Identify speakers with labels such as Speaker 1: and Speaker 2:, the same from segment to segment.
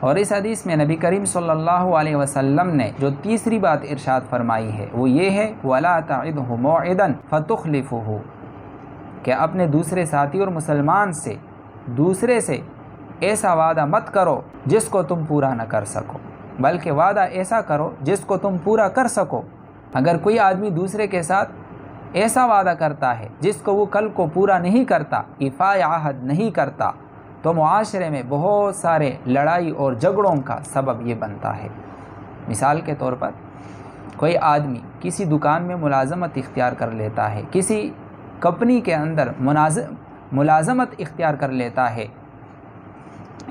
Speaker 1: اور اس حدیث میں نبی کریم صلی اللہ علیہ وسلم نے جو تیسری بات ارشاد فرمائی ہے وہ یہ ہے وَلَا تَعِدْهُ مَوْعِدًا فَتُخْلِفُهُ، کہ اپنے دوسرے ساتھی اور مسلمان سے دوسرے سے ایسا وعدہ مت کرو جس کو تم پورا نہ کر سکو، بلکہ وعدہ ایسا کرو جس کو تم پورا کر سکو۔ اگر کوئی آدمی دوسرے کے ساتھ ایسا وعدہ کرتا ہے جس کو وہ کل کو پورا نہیں کرتا، ایفاء عہد نہیں کرتا، تو معاشرے میں بہت سارے لڑائی اور جھگڑوں کا سبب یہ بنتا ہے۔ مثال کے طور پر کوئی آدمی کسی دکان میں ملازمت اختیار کر لیتا ہے، کسی کمپنی کے اندر ملازمت اختیار کر لیتا ہے،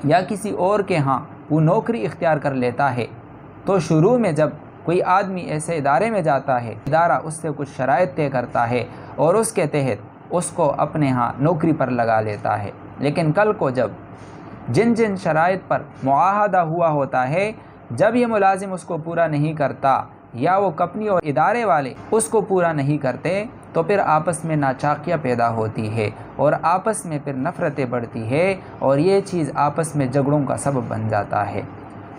Speaker 1: یا کسی اور کے ہاں وہ نوکری اختیار کر لیتا ہے، تو شروع میں جب کوئی آدمی ایسے ادارے میں جاتا ہے، ادارہ اس سے کچھ شرائط طے کرتا ہے اور اس کے تحت اس کو اپنے ہاں نوکری پر لگا لیتا ہے، لیکن کل کو جب جن شرائط پر معاہدہ ہوا ہوتا ہے، جب یہ ملازم اس کو پورا نہیں کرتا یا وہ کمپنی اور ادارے والے اس کو پورا نہیں کرتے، تو پھر آپس میں ناچاکیاں پیدا ہوتی ہے اور آپس میں پھر نفرتیں بڑھتی ہے اور یہ چیز آپس میں جھگڑوں کا سبب بن جاتا ہے۔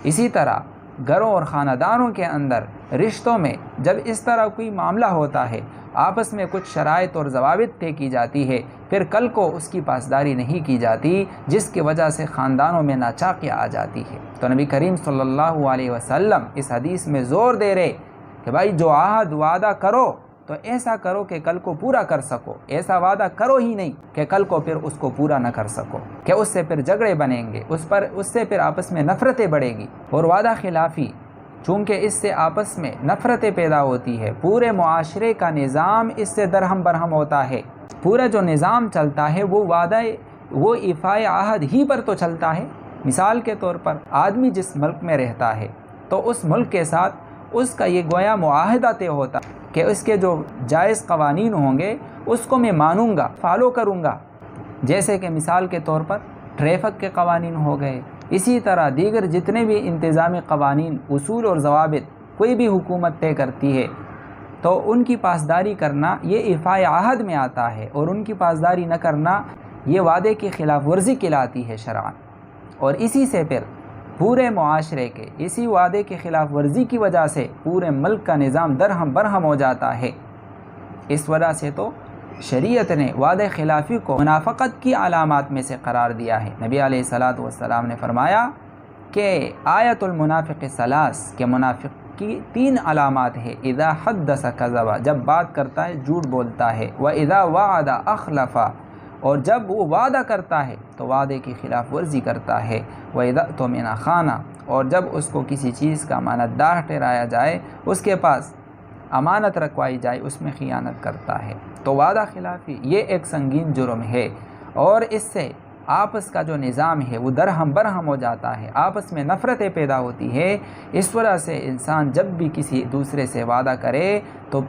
Speaker 1: اسی طرح گھروں اور خاندانوں کے اندر رشتوں میں جب اس طرح کوئی معاملہ ہوتا ہے، آپس میں کچھ شرائط اور ضوابط طے کی جاتی ہے، پھر کل کو اس کی پاسداری نہیں کی جاتی، جس کی وجہ سے خاندانوں میں ناچاکیاں آ جاتی ہے۔ تو نبی کریم صلی اللہ علیہ وسلم اس حدیث میں زور دے رہے کہ بھائی جو عہد وعدہ کرو تو ایسا کرو کہ کل کو پورا کر سکو، ایسا وعدہ کرو ہی نہیں کہ کل کو پھر اس کو پورا نہ کر سکو، کہ اس سے پھر جھگڑے بنیں گے، اس سے پھر آپس میں نفرتیں بڑھیں گی۔ اور وعدہ خلافی چونکہ اس سے آپس میں نفرتیں پیدا ہوتی ہے، پورے معاشرے کا نظام اس سے درہم برہم ہوتا ہے، پورا جو نظام چلتا ہے وہ ایفاء عہد ہی پر تو چلتا ہے۔ مثال کے طور پر آدمی جس ملک میں رہتا ہے تو اس ملک کے ساتھ اس کا یہ گویا معاہدہ طے ہوتا ہے کہ اس کے جو جائز قوانین ہوں گے اس کو میں مانوں گا، فالو کروں گا، جیسے کہ مثال کے طور پر ٹریفک کے قوانین ہو گئے، اسی طرح دیگر جتنے بھی انتظامی قوانین، اصول اور ضوابط کوئی بھی حکومت طے کرتی ہے تو ان کی پاسداری کرنا یہ ایفاء عہد میں آتا ہے، اور ان کی پاسداری نہ کرنا یہ وعدے کی خلاف ورزی کہلاتی ہے شرعاً۔ اور اسی سے پھر پورے معاشرے کے اسی وعدے کی خلاف ورزی کی وجہ سے پورے ملک کا نظام درہم برہم ہو جاتا ہے۔ اس وجہ سے تو شریعت نے وعدہ خلافی کو منافقت کی علامات میں سے قرار دیا ہے۔ نبی علیہ الصلاۃ والسلام نے فرمایا کہ آیت المنافق ثلاث، کہ منافق کی 3 علامات ہے۔ اذا حدث کذب، جب بات کرتا ہے جھوٹ بولتا ہے، واذا وعد اخلف، اور جب وہ وعدہ کرتا ہے تو وعدے کی خلاف ورزی کرتا ہے، واذا اؤتمن خان، اور جب اس کو کسی چیز کا امانت دار ٹھہرایا جائے، اس کے پاس امانت رکھوائی جائے، اس میں خیانت کرتا ہے۔ تو وعدہ خلافی یہ ایک سنگین جرم ہے، اور اس سے آپس کا جو نظام ہے وہ درہم برہم ہو جاتا ہے، آپس میں نفرتیں پیدا ہوتی ہے۔ اس وجہ سے انسان جب بھی کسی دوسرے سے وعدہ کرے تو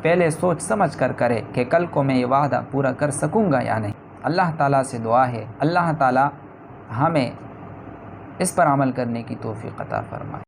Speaker 1: پہلے سوچ سمجھ کر کرے کہ کل کو میں یہ وعدہ پورا کر سکوں گا یا نہیں۔ اللہ تعالیٰ سے دعا ہے اللہ تعالیٰ ہمیں اس پر عمل کرنے کی توفیق عطا فرمائے۔